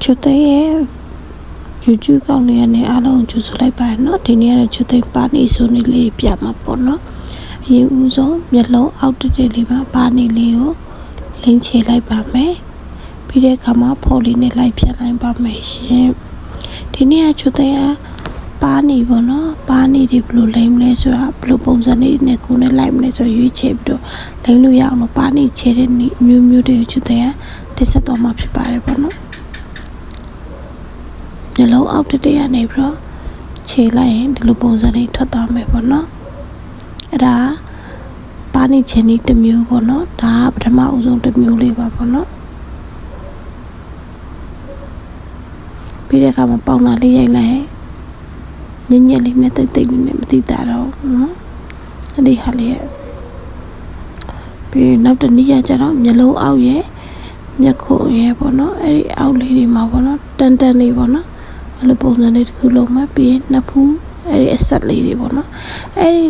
ချွတ်တဲ့YouTube ကောင်းလေးနဲ့အားလုံးကြိုဆိုလိုက်ပါရနော်ဒီနေ့ကတော့ချွတ်တဲ့ပါနေဆိုနေလေးပြမှာပေါ့နော်အရင်ဦးဆုံးမျက်လုံးအောက်တက်တက်လေးမှာပါနေလေးကိုလင်းချလိုက်ပါမယ်ပြီးတဲ့အခါမှာဖော်လေးနဲ့လိုက်ဖြတ်လိုက်ပါမယ်ရှင်ဒီနေ့ကချွတ်တဲ့ပါနေပေါ့နော်ပါနေဒီဘယ်လိုလိမ့်မလဲဆိုတာဘယ်လိုပုံစံလေးနဲ့ကိုယ်နဲ့လိုက်မလဲဆိုရွေးချယ်ပြီးတော့လိမ့်လို့ရအောင်လို့ပါနေချဲတဲ့မျိုးမျိုးတွေကိုချွတ်တဲ့တိဆက်တော့မှာဖြစ်ပါတယ်ပေါ့နော်မျက်လုံးအောက်တက်တက်ရနေပြီးတော့ခြေလိုက်ရင်ဒီလိုပုံစံလေးထွက်သွားမယ်ပေါ့နော်အဲ့ဒါပါနေချင်ဒီတစ်မျိုးပေါ့နော်ဒါကပထမအဦးဆုံးတစ်မျိုးလေးပါပေါ့နော်ပြီးတဲ့အခါမှာပေါင်လာလေးရိုက်လိုက်ညညလေးနဲ့တိတ်တိတ်လေးနဲ့မတိတာတော့နော်အဲ့ဒီဟာလေးပြီးနောက်တစ်နည်းကကျတော့မျက်လုံးအောက်ရဲ့မျက်ခုံးရဲ့ပေါ့နော်အဲ့ဒီအောက်လေးတွေမှာပေါ့နော်တန်တန်လေးပေါ့နော်အဲ့လိုပုံစံလေးတစ်ခုလုံးမှပြီးရင်နှစ်ဖူးအဲ့ဒီအဆက်လေးတွေပေါ့နော်အဲ့ဒီ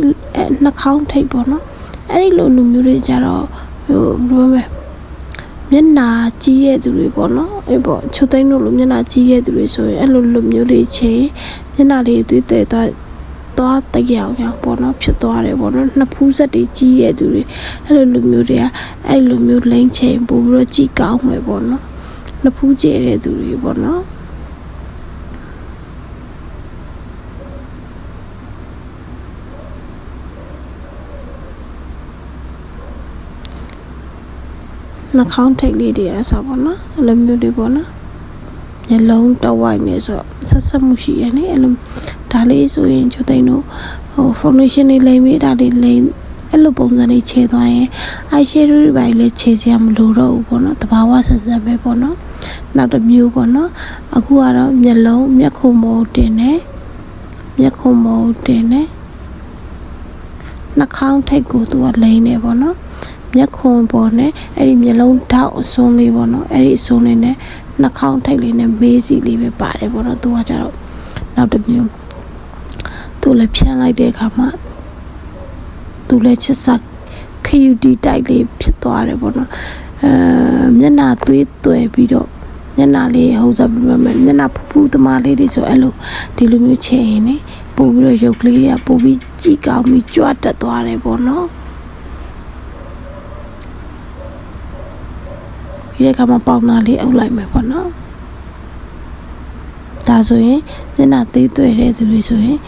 နှာခေါင်းထိပ်ပေါ့နော်အဲ့ဒီလိုလူမျိုးတွေကြတော့ဟိုဘယ်လိုလဲမျက်နာကြီးရဲ့သူတွေပေါ့နော်အဲ့ပေါ့ချွတ်သိန်းတို့လိုမျက်နာကြီးရဲ့သူတွေဆိုရင်အဲ့လိုလူမျိုးလေးချင်းမျက်နာလေးတွေတွေ့တဲ့သွားတကြောင်ကြောင်ပေါ့နော်ဖြစ်သွားတယ်ပေါ့နော်နှစ်ဖူးဆက်တွေကြီးရဲ့သူတွေအဲ့လိုလူမျိုးတွေကအဲ့လိုမျိုးလိမ့်ချိန်ပို့ပြီးတော့ကြီးကောင်းမယ်ပေါ့နော်နှစ်ဖူးကျဲတဲ့သူတွေပေါ့နော်နှာခေါင်းထိပ်လေးတွေအစားပေါ့နော်အဲ့လိုမျိုးတွေပေါ့နော်မျက်လုံးတဝိုက်နေဆိုဆက်ဆက်မှုရှိရနေအဲ့လိုဒါလေးဆိုရင်ချွတ်သိန်းတို့ဟို foundation လေးလိမ့်ပြီးဒါလေးလိမ့်အဲ့လိုပုံစံလေးခြေသွားရင် eyeshadow တွေပါလေခြေစရာမလိုတော့ဘူးပေါ့နော်တဘာဝဆက်ဆက်ပဲပေါ့နော်နောက်တစ်မျိုးပေါ့နော်အခုကတော့မျက်လုံးမျက်ခုံးပေါ်တင်နေမျက်ခုံးပေါ်တင်နေနှာခေါင်းထိပ်ကိုသူကလိမ့်နေပေါ့နော်မျက်ခုံးပေါ်နဲ့အဲ့ဒီမျက်လုံးထောက်အစွန်းလေးပေါ့နော်အဲ့ဒီအစွန်းလေးနဲ့နှာခေါင်းထိပ်လေးနဲ့မေးစီလေးပဲပါတယ်ပေါ့နော်သူကကြတော့နောက်တစ်မျိုးသူလည်းဖြန်းလိုက်တဲ့အခါမှာသူလည်းချစ်စား QD တိုက်လေးဖြစ်သွားတယ်ပေါ့နော်မျက်နှာသွေးသွယ်ပြီးတော့မျက်နှာလေးဟိုစားပြီးမှမျက်နှာဖူးသမားလေးတွေဆိုအဲ့လိုဒီလိုမျိုးချင်ရင်နေပို့ပြီးတော့ရုပ်ကလေးကပို့ပြီးကြည်ကောင်းပြီးကြွတက်သွားတယ်ပေါ့နော်ဒီကမှာပေါင်နာလေးအုပ်လိုက်မယ်ပေါ့နော်ဒါဆိုရင်မျက်နှာသေးသွယ်တဲ့သူတွေဆိုရင်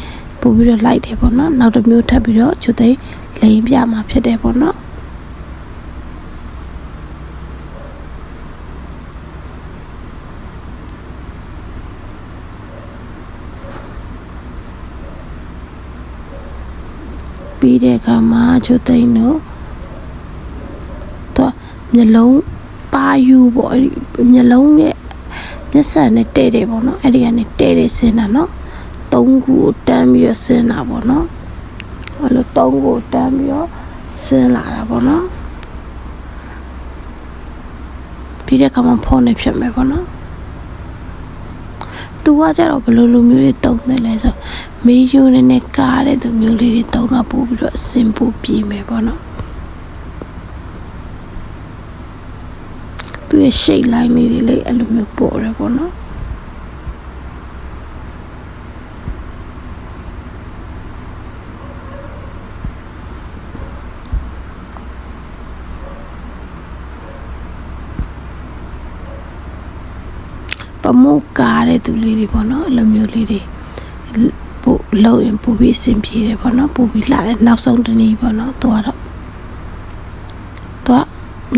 ပို့ပြီးတော့လိုက်တယ်ပေါ့နော်နောက်တစ်မျိုးထပ်ပြီးတော့ချွတ်သိမ်းလိမ်ပြမှာဖြစ်တယ်ပေါ့နော်ပြီးတဲ့အခါမှာချွတ်သိမ်းတို့တော့မျက်လုံးပါယူပေါ့အဲ့ဒီမျက်လုံးနဲ့မျက်စံနဲ့တဲ့တယ်ပေါ့နော်အဲ့ဒီကနေတဲ့တယ်ဆင်းတာနော်သုံးခုကိုတန်းပြီးတော့ဆင်းတာပေါ့နော်အဲ့လိုသုံးခုကိုတန်းပြီးတော့ဆင်းလာတာပေါ့နော်ပြီးတဲ့အခါမှာဖုန်းနဲ့ဖြတ်မယ်ပေါ့နော်သူကကြတော့ဘယ်လိုလူမျိုးတွေတုံးတယ်လဲဆိုမေးယူနေနဲ့ကားတဲ့သူမျိုးလေးတွေတုံးတော့ပို့ပြီးတော့အစင်ပို့ပြေးမယ်ပေါ့နော်သူရဲ့ shade line လေးတွေလည်းအဲ့လိုမျိုးပေါ်တယ်ပေါ့နော်ပမိုးကားတဲ့သူလေးတွေပေါ့နော်အဲ့လိုမျိုးလေးတွေပို့လို့ရင်ပို့ပြီးအဆင်ပြေတယ်ပေါ့နော်ပို့ပြီးလာတဲ့နောက်ဆုံးတနည်းပေါ့နော်သူကတော့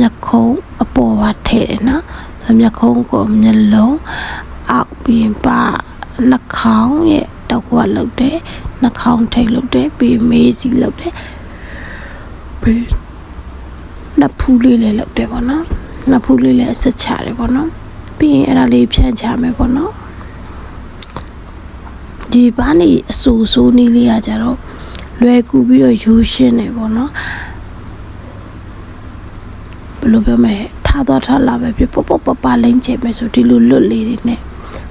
မျက်ခုံးအပေါ်ပါထည့်တယ်နော်မျက်ခုံးကိုမျက်လုံးအောက်ပြီးပါနှာခေါင်းရဲ့တောက်ကလောက်တယ်နှာခေါင်းထိပ်လောက်တယ်ပြီးမေးစီလောက်တယ်ပြီးနှာဖူးလေးလည်းလောက်တယ်ပေါ့နော်နှာဖူးလေးလည်းအဆက်ချတယ်ပေါ့နော်ပြီးရင်အဲ့ဒါလေးဖြန့်ချမယ်ပေါ့နော်ဒီဘာနေအဆူဆိုးနည်းလေးကကြတော့လွယ်ကူပြီးတော့ရိုးရှင်းတယ်ပေါ့နော်ဘယ်လိုပြောမလဲထားသွားထားလာပဲပြပပပလိမ့်ချေမယ်ဆိုဒီလိုလွတ်လေးတွေနဲ့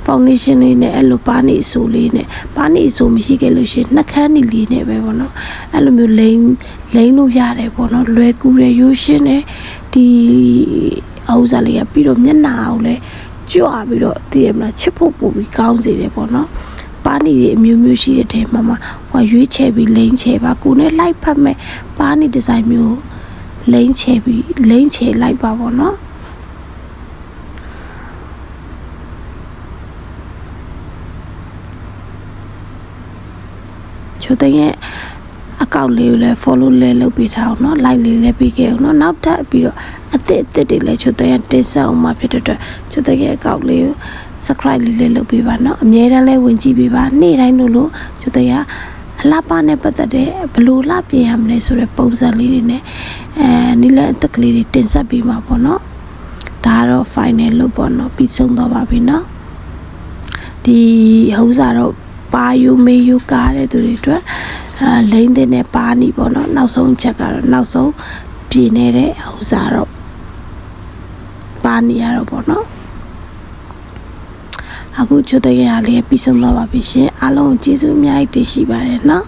foundation လေးနဲ့အဲ့လိုပါနေအဆူလေးနဲ့ပါနေအဆူမရှိခဲ့လို့ရှိရင်နှာခမ်းနီလေးနဲ့ပဲပေါ့နော်အဲ့လိုမျိုးလိမ့်လို့ရတယ်ပေါ့နော်လွယ်ကူတယ်ရိုးရှင်းတယ်ဒီအဥစားလေးကပြီးတော့မျက်နှာကိုလည်း ကြွပြီးတော့တည်ရမလားချစ်ဖို့ပို့ပြီးကောင်းစေတယ်ပေါ့နော်ပါနီတွေအမျိုးမျိုးရှိတဲ့ထဲမှာဟိုရွေးချယ်ပြီးလိမ့်ချယ်ပါကိုနဲ့လိုက်ဖက်မဲ့ပါနီဒီဇိုင်းမျိုးလိမ့်ချယ်ပြီးလိမ့်ချယ်လိုက်ပါပေါ့နော်ချိုတဲ့ရဲ့အကောက်လေးကိုလည်း follow လေးလုပ်ပေးထားအောင်เนาะ like လေးလည်းပေးခဲ့အောင်เนาะနောက်ထပ်ပြီးတော့အသစ်တွေလည်းချိုတဲ့ရဲ့တင်ဆက်အောင်မှာဖြစ်တဲ့အတွက်ချိုတဲ့ရဲ့အကောက်လေးကို subscribe လေးလုပ်ပေးပါเนาะအများတန်းလည်းဝင်ကြည့်ပေးပါနေ့တိုင်းလို့ချိုတဲ့ရဲ့အလှပနဲ့ပတ်သက်တဲ့ဘလို့လှပြင်ရမလဲဆိုတဲ့ပုံစံလေးတွေနဲ့နီလန်အသက်ကလေးတွေတင်ဆက်ပေးမှာပေါ့เนาะဒါကတော့ final လို့ပေါ့เนาะပြီးဆုံးတော့ပါပြီเนาะဒီဟိုးစားတော့ပါယူမေယူကားတဲ့သူတွေအတွက်လိမ့်တဲ့နဲ့ပါနီပေါ့နော်နောက်ဆုံးချက်ကတော့နောက်ဆုံးပြင်နေတဲ့ဟိုစားတော့ပါနီရတော့ပေါ့နော်အခုချွတ်တဲ့ရလေးပြီးဆုံးသွားပါပြီရှင်အားလုံးကျေးဇူးအများကြီးတင်ရှိပါတယ်နော်